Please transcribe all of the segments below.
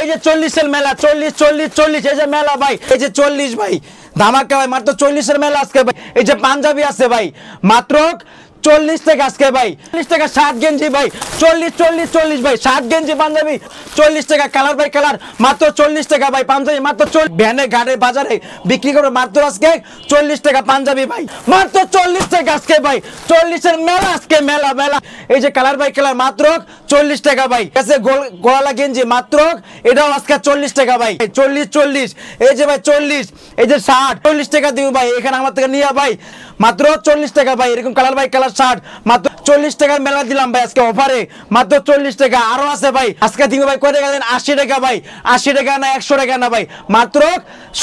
এই যে 40 এর মেলা 40 এই যে মেলা ভাই এই যে 40 ভাই ধামাকা ভাই মাত্র 40 এর মেলা আজকে ভাই এই যে পাঞ্জাবি আছে ভাই মাত্র 40 টাকা আজকে ভাই 40 টাকা 60 গেঞ্জি ভাই 40 ভাই 60 গেঞ্জি পাঞ্জাবি 40 টাকা কালার ভাই কালার মাত্র 40 টাকা ভাই পাঞ্জাবি মাত্র 40 ভ্যানে গাড়ি বাজারে বিক্রি করে মাত্র আজকে 40 টাকা পাঞ্জাবি ভাই মাত্র 40 টাকা আজকে ভাই 40 এর মেলা আজকে মেলা মেলা এই যে কালার ভাই কালার মাত্র 40 টাকা ভাই কাছে গলা গেঞ্জি মাত্র এটাও আজকে 40 টাকা ভাই 40 এই যে ভাই 40 এই যে 60 40 টাকা দিব ভাই এখানে আমার থেকে নিয়া ভাই মাত্র 40 টাকা ভাই এরকম কালার ভাই কালার 60 মাত্র 40 টাকার মেলা দিলাম ভাই আজকে অফারে মাত্র 40 টাকা আরো আছে ভাই আজকে দিব ভাই কত টাকা দেন 80 টাকা ভাই 80 টাকা না 100 টাকা না ভাই মাত্র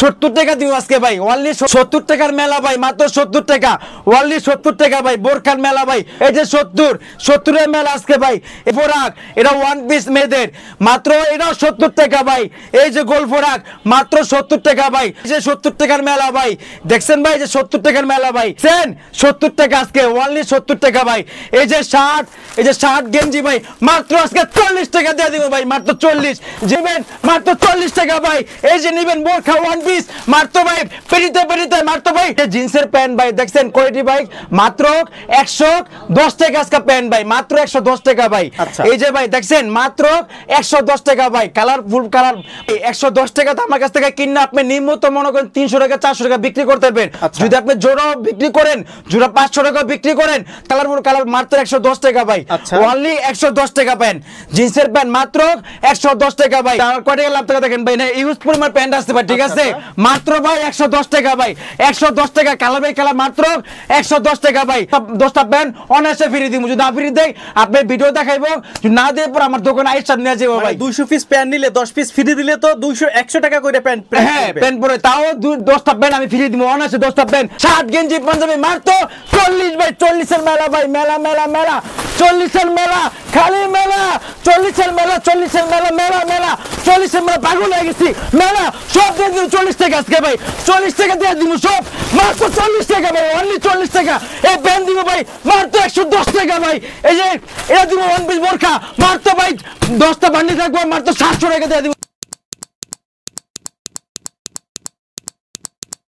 70 টাকা দিব আজকে ভাই অনলি 70 টাকার মেলা ভাই মাত্র 70 টাকা অনলি 70 টাকা ভাই বোরখার মেলা ভাই এই যে 70 এর মেলা আজকে ভাই এই ফরাক এটা ওয়ান পিস মেয়েদের মাত্র এটাও 70 টাকা ভাই এই যে গোল ফরাক মাত্র 70 টাকা ভাই এই যে 70 টাকার মেলা ভাই দেখছেন ভাই যে 70 টাকার মেলা ভাই সেন 70 টাকা আজকে অনলি 70 টাকা ভাই এই যে 60 গেঞ্জি ভাই মাত্র আজকে 40 টাকা দিয়ে দিব ভাই মাত্র 40 জিবেন মাত্র 40 টাকা ভাই এই যে নেবেন বোরখা ওয়ান পিস মাত্র ভাই পেরিতে মাত্র ভাই এই জিন্সের প্যান্ট ভাই দেখছেন কোয়ালিটি ভাই মাত্র 110 টাকা আজকে প্যান্ট ভাই মাত্র 110 টাকা ভাই এই যে ভাই দেখছেন মাত্র 110 টাকা ভাই কালারফুল কালার 110 টাকা তো আমার কাছ থেকে কিনলে আপনি নিম্নত মনে করেন 300 টাকা 400 টাকা বিক্রি করতে পারবেন যদি আপনি জোড়া বিক্রি করেন জোড়া 500 টাকা বিক্রি করেন কালারফুল কালার মাত্র 110 টাকা ভাই অনলি 110 টাকা প্যান্ট জিন্সের প্যান্ট মাত্র 110 টাকা ভাই আর কত টাকা লাভ টাকা দেখেন ভাই না ইউজ পরিমাণ প্যান্ট আছে ভাই ঠিক আছে মাত্র ভাই 110 টাকা ভাই 110 টাকা কালার ভাই কালার মাত্র 110 টাকা ভাই 10টা প্যান্ট অনায়াসে ফ্রি দিমু যদি না ফ্রি দেই আপনি ভিডিও দেখাইবো যদি না দেই পর আমার দোকানে আইসা নিয়ে যাবো ভাই 200 পিস প্যান্ট নিলে 10 পিস ফ্রি দিলে তো 100 টাকা করে প্যান্ট হ্যাঁ প্যান্ট পরে তাও 10টা প্যান্ট আমি ফ্রি দিমু অনায়াসে 10টা প্যান্ট 60 গেঞ্জি পাঞ্জাবি মাত্র 40 ভাই 40 এর মেলা ভাই মেলা 40 এর মেলা খালি মেলা 40 এর মেলা 40 এর মেলা 40 এর মেলা পাগল হয়ে গেছি মেলা সব দিয়ে দিন 40 টাকা আজকে ভাই 40 টাকা দিয়ে দিন সব মাত্র 40 টাকা ভাই অনলি 40 টাকা এই প্যান্ট দিব ভাই মাত্র 110 টাকা ভাই এই যে এটা দিব ওয়ান পিস বোরখা মাত্র ভাই 10টা বান্ডি থাকবে মাত্র 700 টাকা দিয়ে দিব